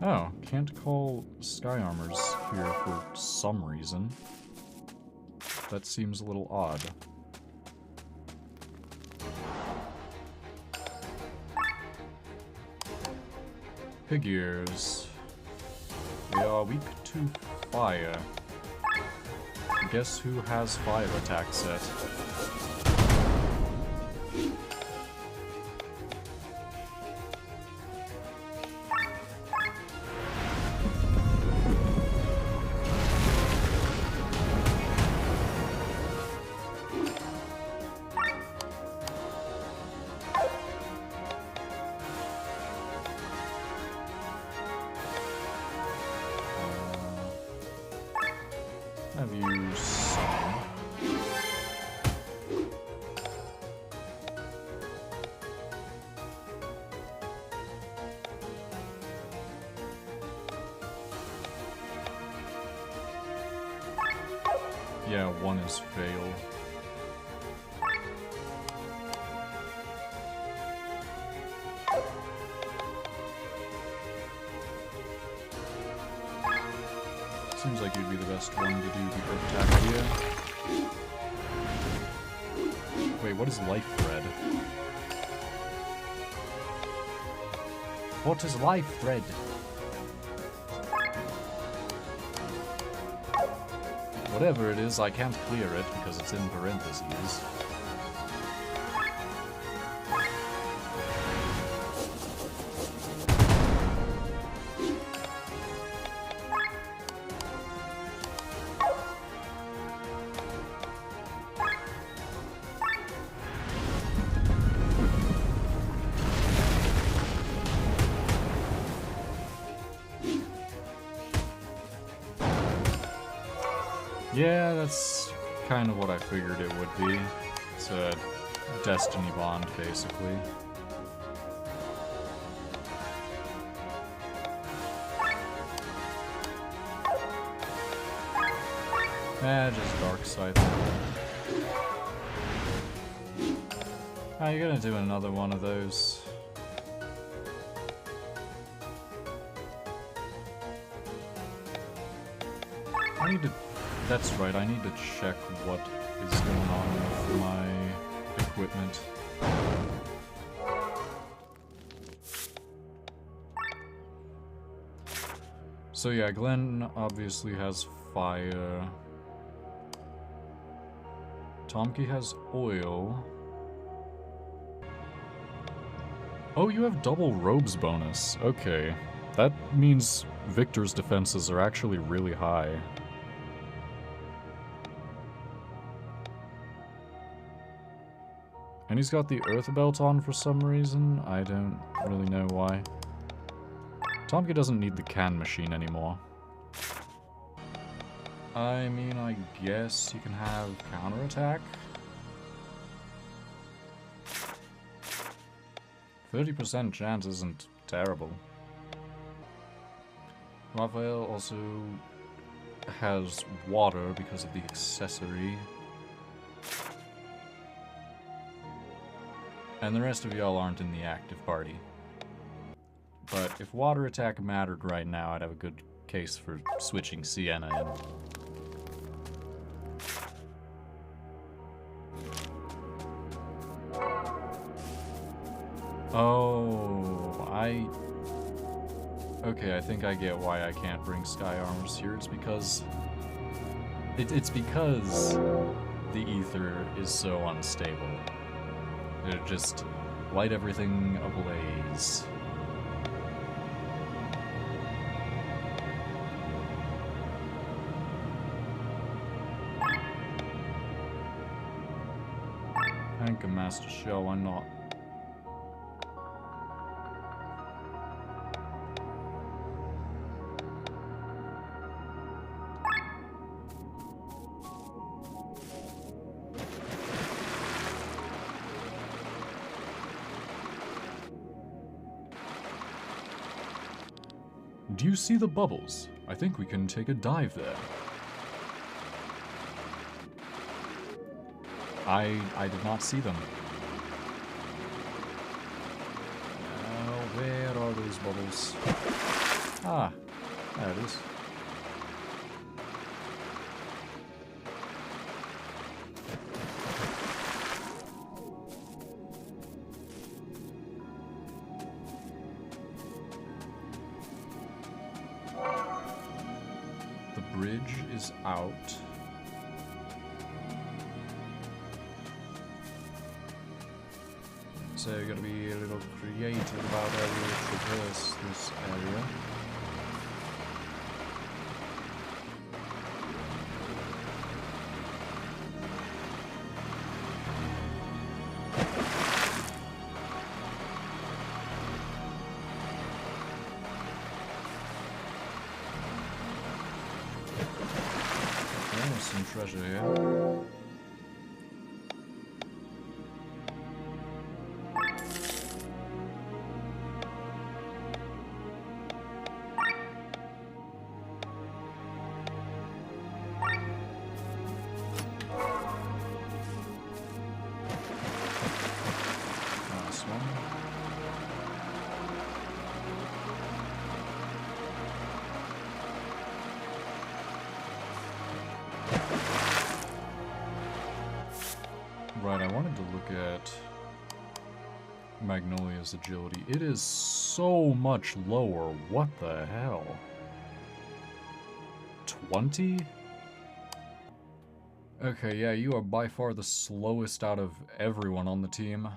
Oh, can't call sky armors here for some reason. That seems a little odd. Pig ears. They are weak to fire. Guess who has fire attack set? Have you some? Yeah, one is fail. Seems like you'd be the best one to do the earth attack here. Wait, what is life thread? What is life thread? Whatever it is, I can't clear it because it's in parentheses. Yeah, that's kind of what I figured it would be. It's a destiny bond, basically. Just dark side. Ah, you're gonna do another one of those. I need to... That's right, I need to check what is going on with my equipment. So yeah, Glenn obviously has fire. Tomke has oil. Oh, you have double robes bonus. Okay. That means Victor's defenses are actually really high. And he's got the Earth Belt on for some reason. I don't really know why. Tomke doesn't need the can machine anymore. I mean, I guess you can have counterattack. 30% chance isn't terrible. Raphael also has water because of the accessory. And the rest of y'all aren't in the active party. But if water attack mattered right now, I'd have a good case for switching Sienna in. Oh, okay, I think I get why I can't bring Sky Armors here. It's because... It's because the ether is so unstable. It'll just light everything ablaze. Hank and Master Shell, why not? Do you see the bubbles? I think we can take a dive there. I did not see them. Where are those bubbles? Ah, there it is. The bridge is out. So you gotta be a little creative about how you traverse this area. Okay, there's some treasure here. Right, I wanted to look at Magnolia's agility. It is so much lower. What the hell? 20? Okay, yeah, you are by far the slowest out of everyone on the team.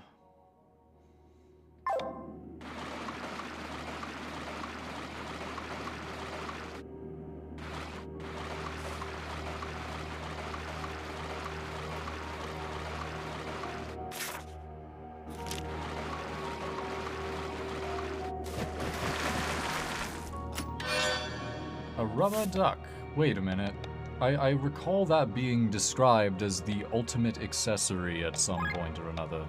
A rubber duck. Wait a minute. I recall that being described as the ultimate accessory at some point or another.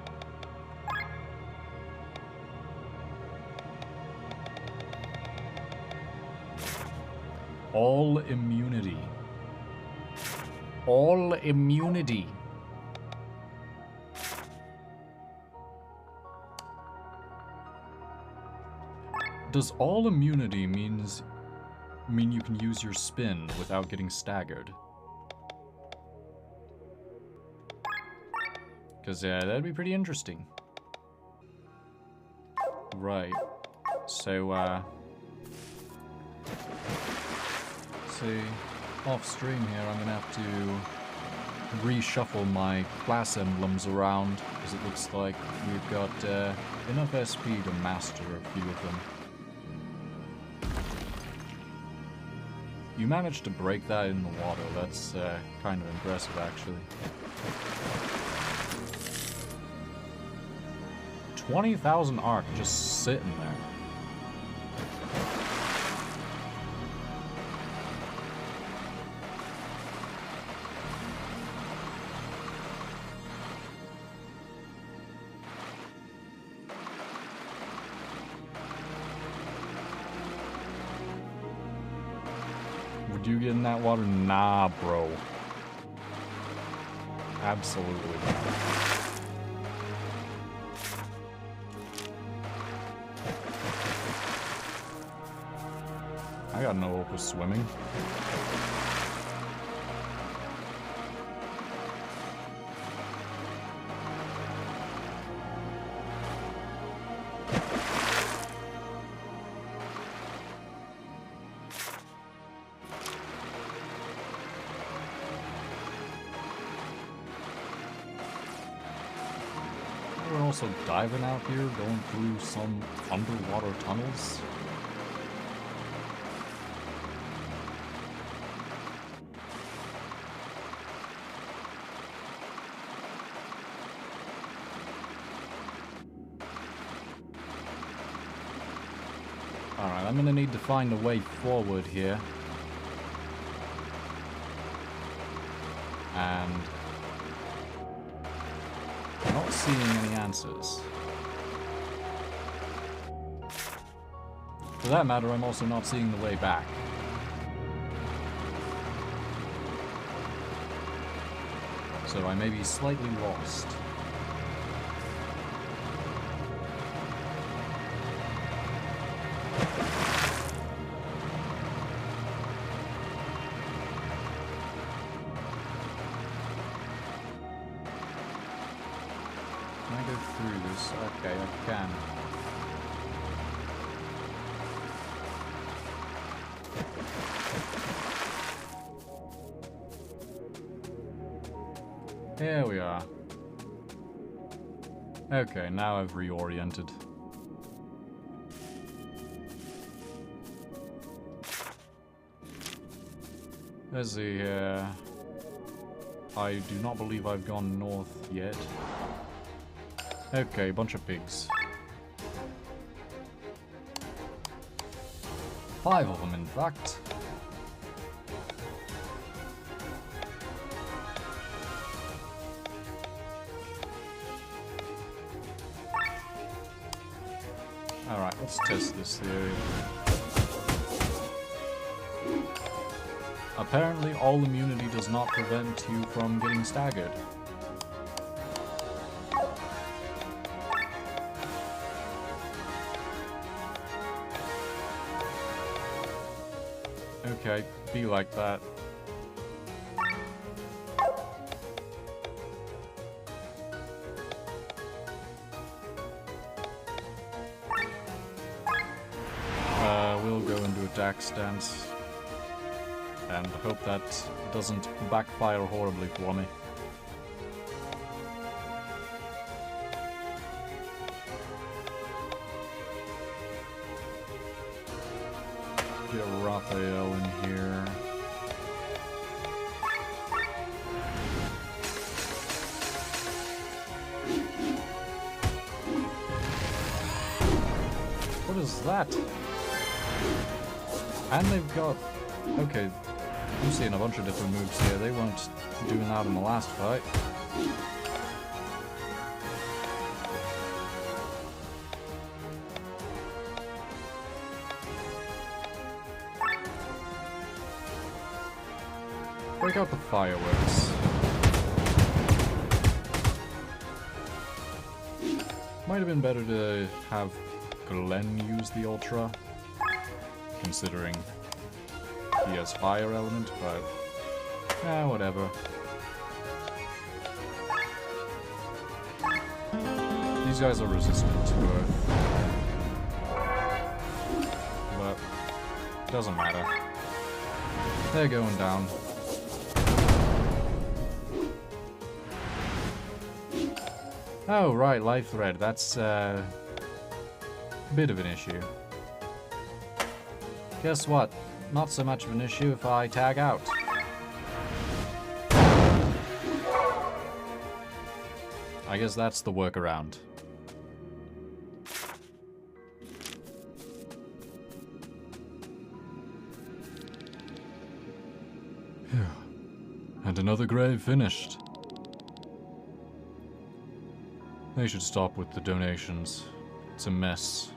All immunity. All immunity. Does all immunity mean you can use your spin without getting staggered? Because that'd be pretty interesting. Right. So, see, off stream here, I'm gonna have to reshuffle my class emblems around, because it looks like we've got enough SP to master a few of them. You managed to break that in the water. That's kind of impressive, actually. 20,000 arc just sitting there. Would you get in that water? Nah, bro. Absolutely not. I got no hope of swimming. We're also diving out here, going through some underwater tunnels. Alright, I'm gonna need to find a way forward here. And I'm not seeing any answers. For that matter, I'm also not seeing the way back. So I may be slightly lost. Okay, I can. Here we are. Okay, now I've reoriented. Let's see here. I do not believe I've gone north yet. Okay, bunch of pigs. 5 of them, in fact. Alright, let's test this theory. Apparently, all immunity does not prevent you from getting staggered. Okay, be like that. We'll go into attack stance. And hope that doesn't backfire horribly for me. Get Raphael in here. What is that? And they've got... Okay, I'm seeing a bunch of different moves here. They weren't doing that in the last fight. Break out the fireworks. Might have been better to have Glenn use the Ultra, considering he has fire element, but whatever. These guys are resistant to Earth, but it doesn't matter. They're going down. Oh, right, life thread. That's a bit of an issue. Guess what? Not so much of an issue if I tag out. I guess that's the workaround. And another grave finished. They should stop with the donations. It's a mess.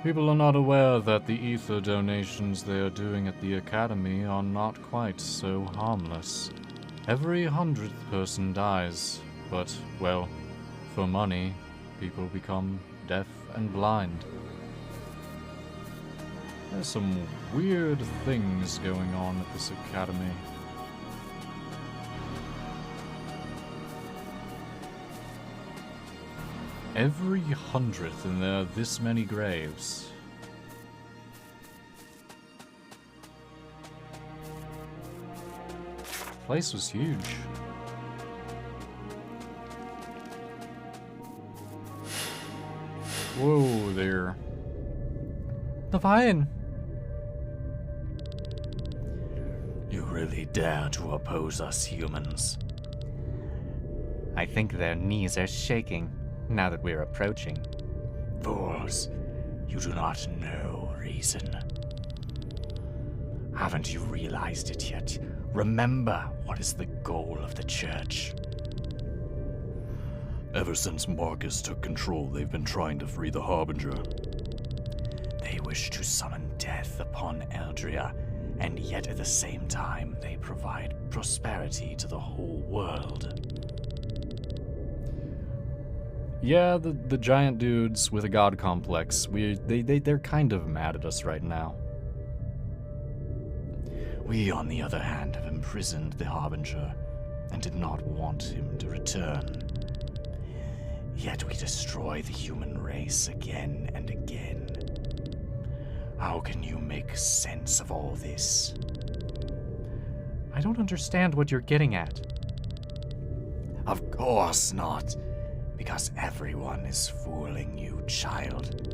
People are not aware that the ether donations they are doing at the Academy are not quite so harmless. Every 100th person dies, but, well, for money, people become deaf and blind. There's some weird things going on at this Academy. Every 100th, and there are this many graves. Place was huge. Whoa there. Divine! You really dare to oppose us humans? I think their knees are shaking now that we're approaching. Fools, you do not know reason. Haven't you realized it yet? Remember what is the goal of the church. Ever since Marcus took control, they've been trying to free the Harbinger. They wish to summon death upon Eldria, and yet at the same time they provide prosperity to the whole world. Yeah, the giant dudes with a god complex, they're kind of mad at us right now. We, on the other hand, have imprisoned the Harbinger, and did not want him to return. Yet we destroy the human race again and again. How can you make sense of all this? I don't understand what you're getting at. Of course not, because everyone is fooling you, child.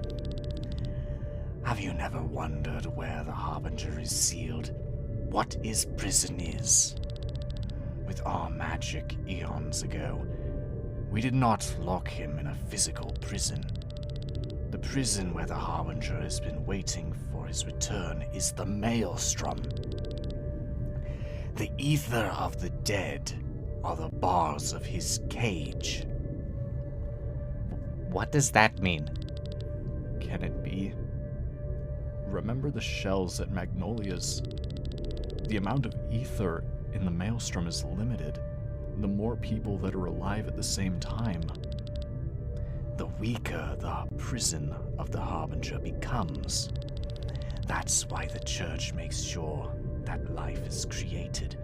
Have you never wondered where the Harbinger is sealed? What his prison is? With our magic eons ago, we did not lock him in a physical prison. The prison where the Harbinger has been waiting for his return is the Maelstrom. The ether of the dead are the bars of his cage. What does that mean? Can it be? Remember the shells at Magnolia's? The amount of ether in the Maelstrom is limited. The more people that are alive at the same time, The weaker the prison of the Harbinger becomes. That's why the Church makes sure that life is created.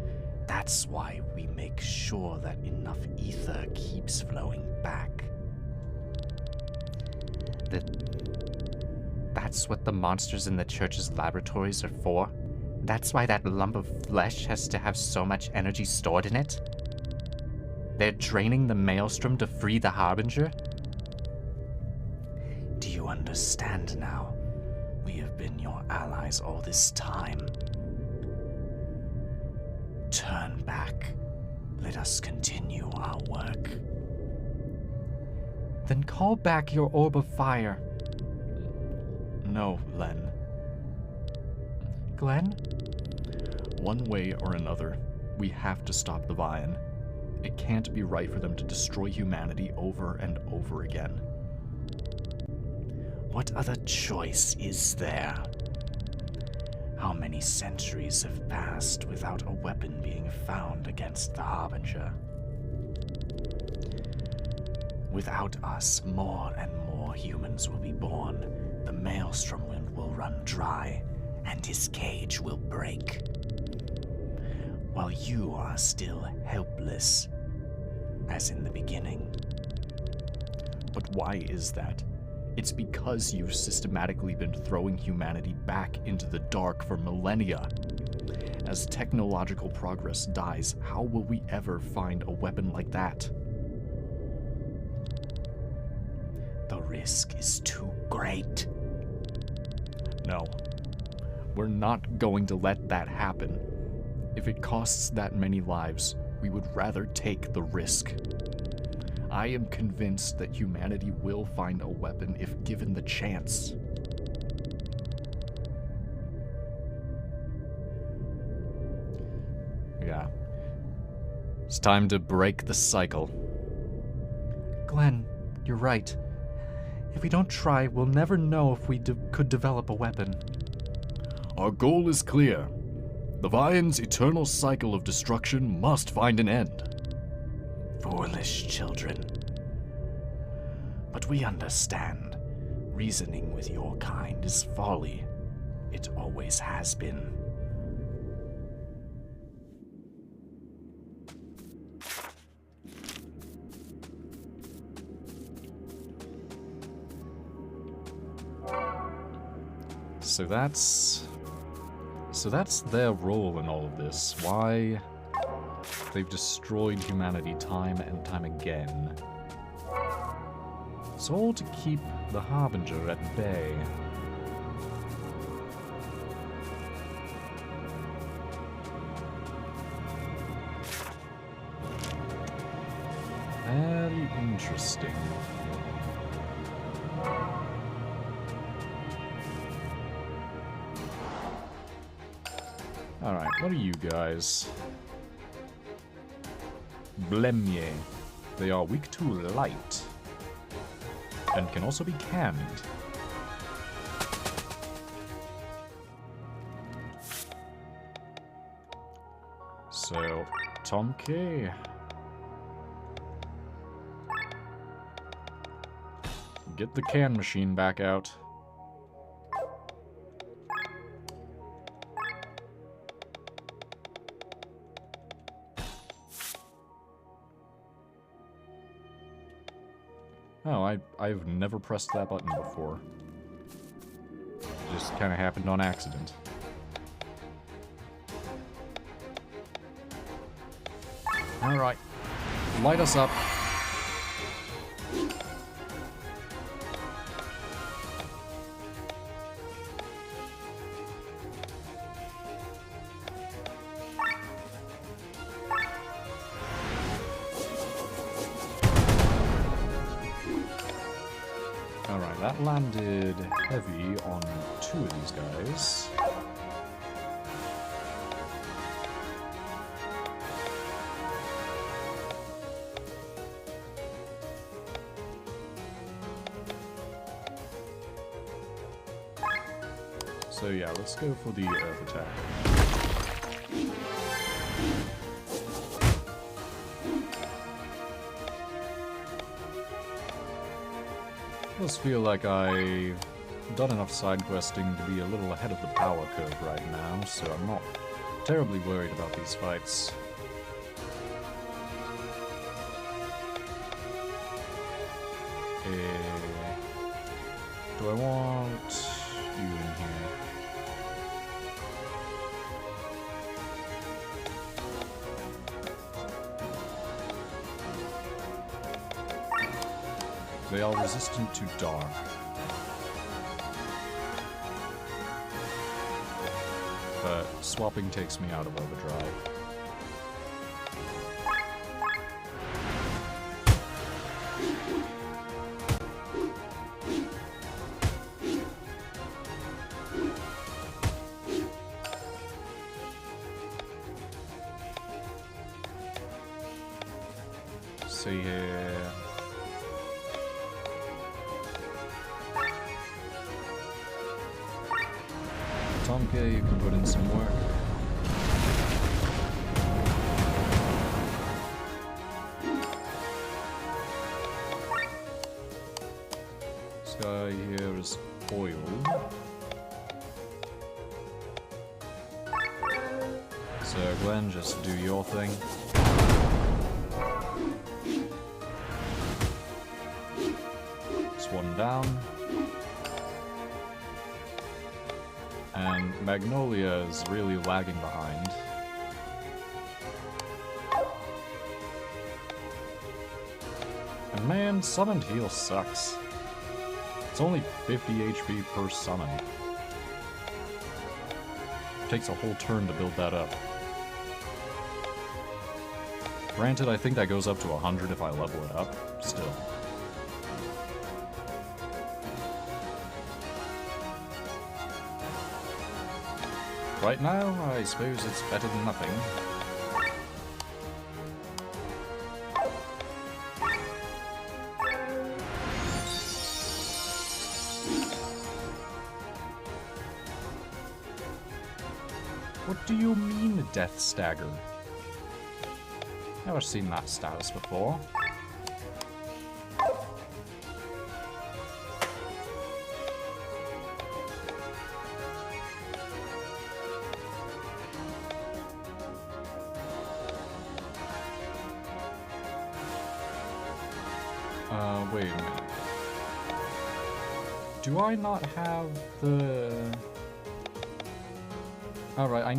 That's why we make sure that enough ether keeps flowing back. That's what the monsters in the Church's laboratories are for? That's why that lump of flesh has to have so much energy stored in it? They're draining the Maelstrom to free the Harbinger? Do you understand now? We have been your allies all this time. Turn back. Let us continue our work. Then call back your orb of fire. no, Len. Glenn? One way or another, we have to stop the Vian. It can't be right for them to destroy humanity over and over again. What other choice is there? How many centuries have passed without a weapon being found against the Harbinger? Without us, more and more humans will be born. The Maelstrom will run dry, and his cage will break. While you are still helpless, as in the beginning. But why is that? It's because you've systematically been throwing humanity back into the dark for millennia. As technological progress dies, how will we ever find a weapon like that? The risk is too great. No. We're not going to let that happen. If it costs that many lives, we would rather take the risk. I am convinced that humanity will find a weapon if given the chance. Yeah. It's time to break the cycle. Glenn, you're right. If we don't try, we'll never know if we could develop a weapon. Our goal is clear. The Vian's eternal cycle of destruction must find an end. Foolish children. But we understand. Reasoning with your kind is folly. It always has been. So that's their role in all of this. Why they've destroyed humanity time and time again. It's all to keep the Harbinger at bay. Very interesting. Alright, what are you guys? Blemye. They are weak to light. And can also be canned. So, Tomke. Get the can machine back out. Oh, I've never pressed that button before. It just kind of happened on accident. Alright. Light us up. Alright, that landed heavy on 2 of these guys. So yeah, let's go for the earth attack. I just feel like I've done enough side questing to be a little ahead of the power curve right now, so I'm not terribly worried about these fights. Do I want you in here? They are resistant to dark. But swapping takes me out of overdrive. See here. Tomke, you can put in some work. This guy here is oil. So Glenn, just do your thing. It's one down. And Magnolia is really lagging behind. And man, summoned heal sucks. It's only 50 HP per summon. Takes a whole turn to build that up. Granted, I think that goes up to 100 if I level it up, still. Right now, I suppose it's better than nothing. What do you mean, Death Stagger? Never seen that status before. Wait a minute. Do I not have the... Alright, I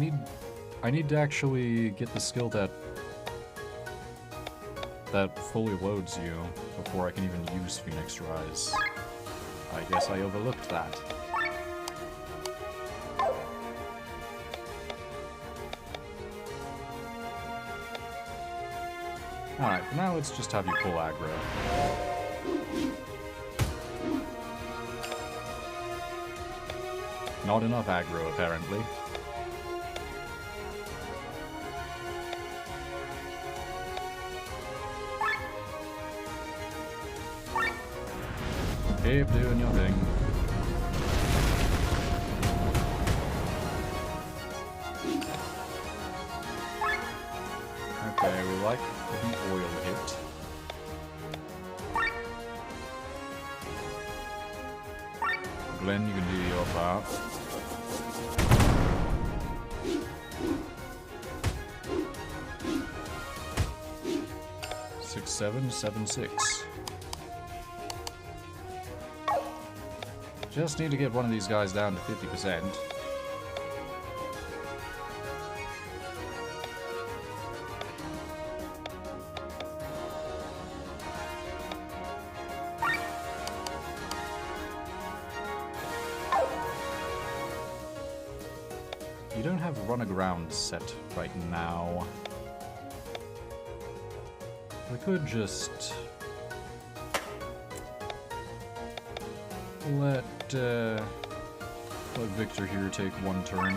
need to actually get the skill that fully loads you before I can even use Phoenix Rise. I guess I overlooked that. Alright, for now let's just have you pull aggro. Not enough aggro, apparently. Keep doing your thing. Okay, we like the oil hit. Glenn, you can do your part. Six, 7, 7, 6. Just need to get one of these guys down to 50%. You don't have run aground set right now. We could just let Victor here take one turn.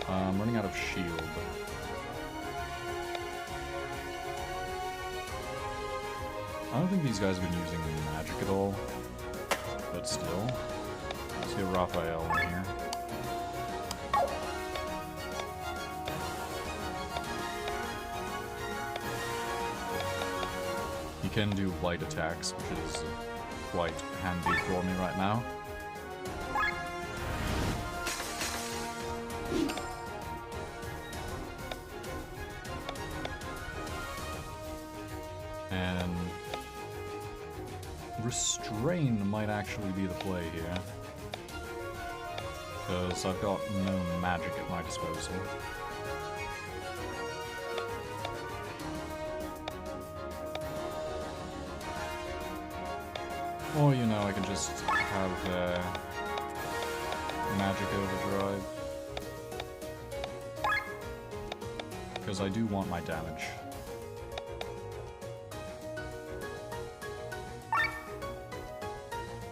I'm running out of shield. I don't think these guys have been using magic at all, but still. Let's get Raphael in here. He can do light attacks, which is quite handy for me right now. And Restrain might actually be the play here, because I've got no magic at my disposal. Or, you know, I can just have magic overdrive, because I do want my damage.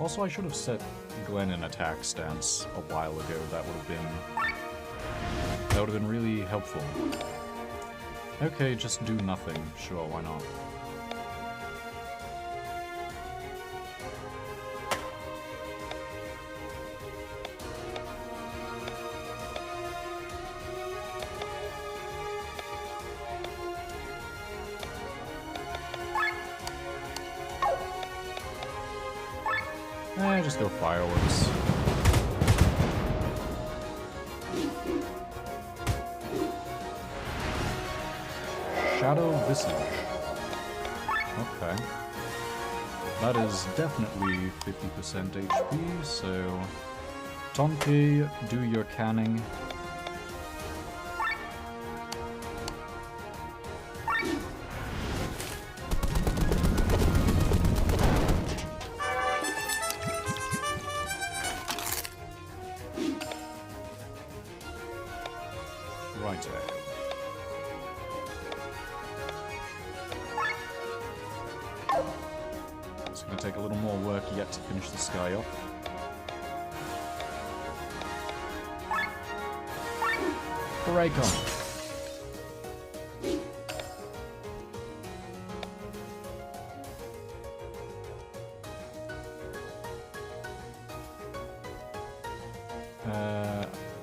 Also, I should have set Glenn in attack stance a while ago. That would have been really helpful. Okay, just do nothing. Sure, why not? Just go fireworks. Shadow Visage. Okay. That is definitely 50% HP, so... Tonke, do your canning. It's going to take a little more work yet to finish this guy off. Break on.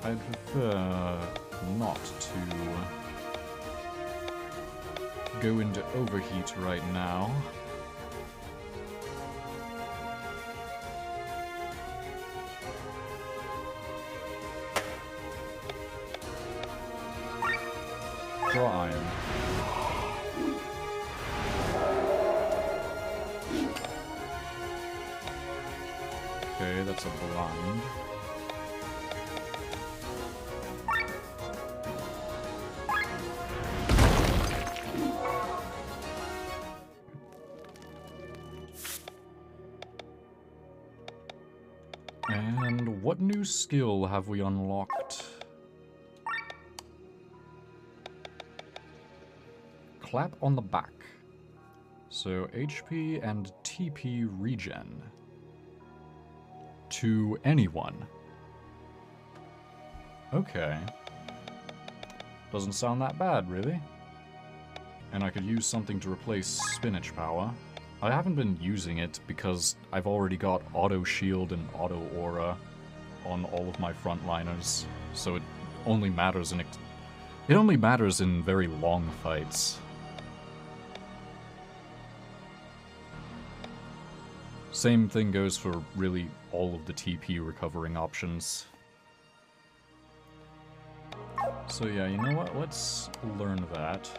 I'd prefer not to go into overheat right now. Draw iron. Okay, that's a blind. And what new skill have we unlocked? Clap on the back. So HP and TP regen. To anyone. Okay. Doesn't sound that bad, really. And I could use something to replace spinach power. I haven't been using it because I've already got auto shield and auto aura on all of my frontliners, so it only matters in very long fights. Same thing goes for really all of the TP recovering options. So yeah, you know what? Let's learn that.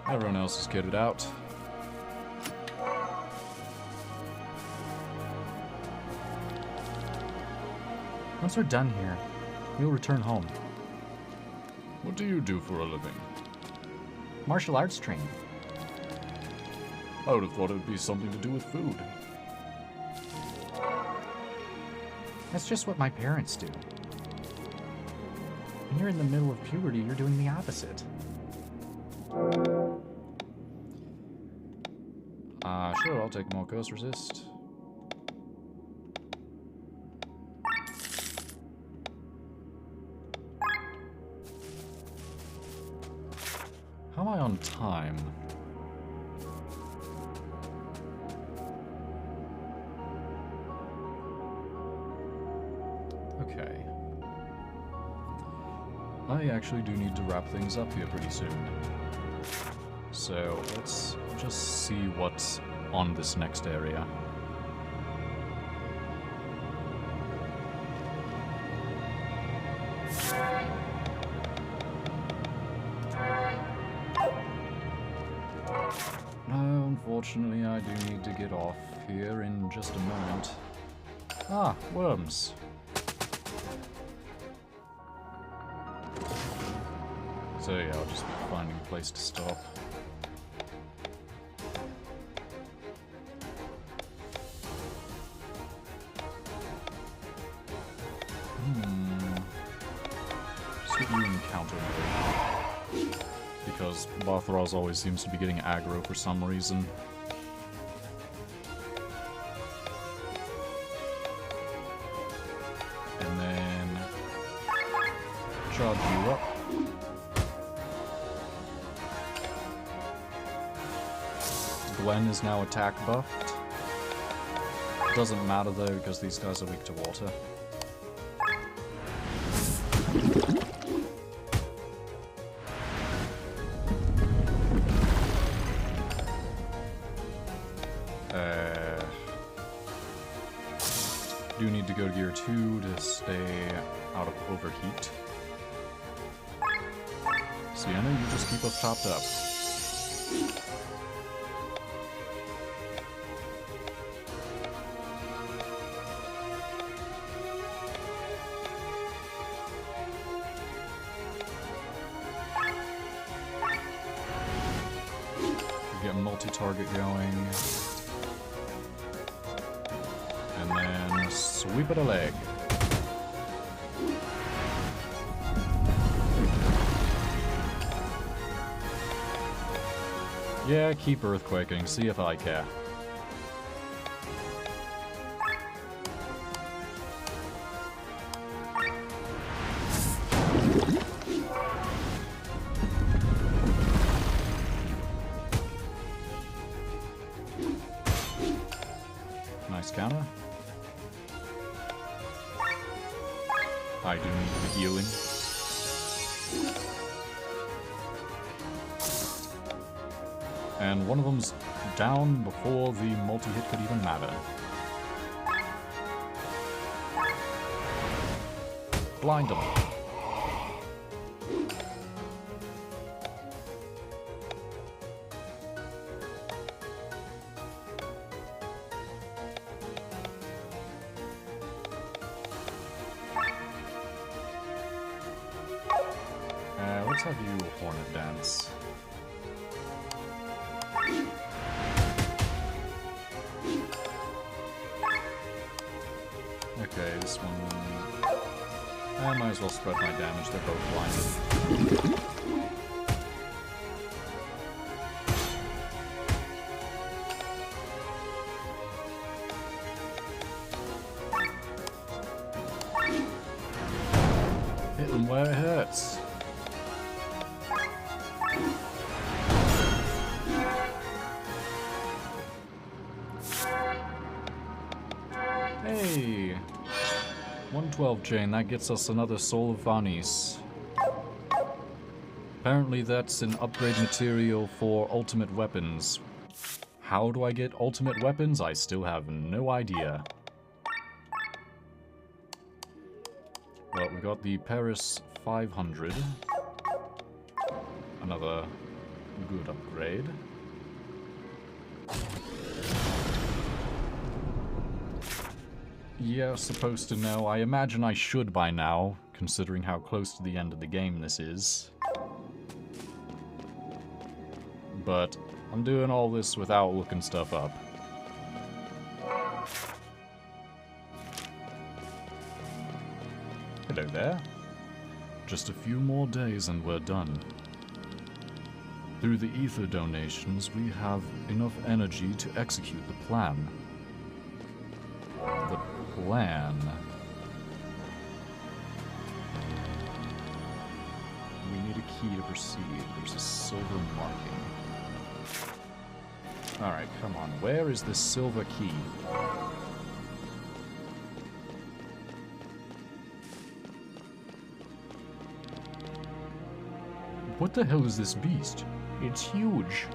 Everyone else is kitted out. Once we're done here, we'll return home. What do you do for a living? Martial arts training. I would have thought it would be something to do with food. That's just what my parents do. When you're in the middle of puberty, you're doing the opposite. Sure, I'll take more curse resist. How am I on time? Okay. I actually do need to wrap things up here pretty soon. So let's just see what's on this next area. No, unfortunately I do need to get off here in just a moment. Ah, worms. So yeah, I'll just be finding a place to stop. Let's get you encounter mode. Because Barthraz always seems to be getting aggro for some reason. And then charge you up. Gwen is now attack buffed. Doesn't matter though, because these guys are weak to water. Do need to go to gear 2 to stay out of overheat. Sienna, you just keep us topped up. Get multi-target going. And then sweep it a leg. Yeah, keep earthquaking, see if I care. Nice counter. I do need the healing. And one of them's down before the multi-hit could even matter. Blind them. Let's have you Hornet Dance. Okay, this one... I might as well spread my damage, they're both blinded. Hit them where it hurts. Hey! 112 chain, that gets us another Soul of Vanis. Apparently that's an upgrade material for ultimate weapons. How do I get ultimate weapons? I still have no idea. Well, we got the Paris 500. Another good upgrade. Yeah, supposed to know. I imagine I should by now, considering how close to the end of the game this is. But I'm doing all this without looking stuff up. Hello there. Just a few more days and we're done. Through the ether donations, we have enough energy to execute the plan. The plan. We need a key to proceed. There's a silver marking. Alright, come on. Where is this silver key? What the hell is this beast? It's huge.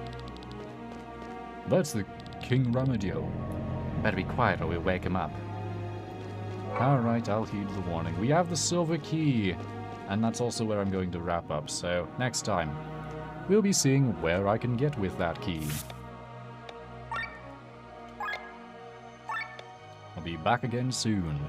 That's the King Ramadio. Better be quiet or we'll wake him up. Alright, I'll heed the warning. We have the silver key. And that's also where I'm going to wrap up, so next time, we'll be seeing where I can get with that key. I'll be back again soon.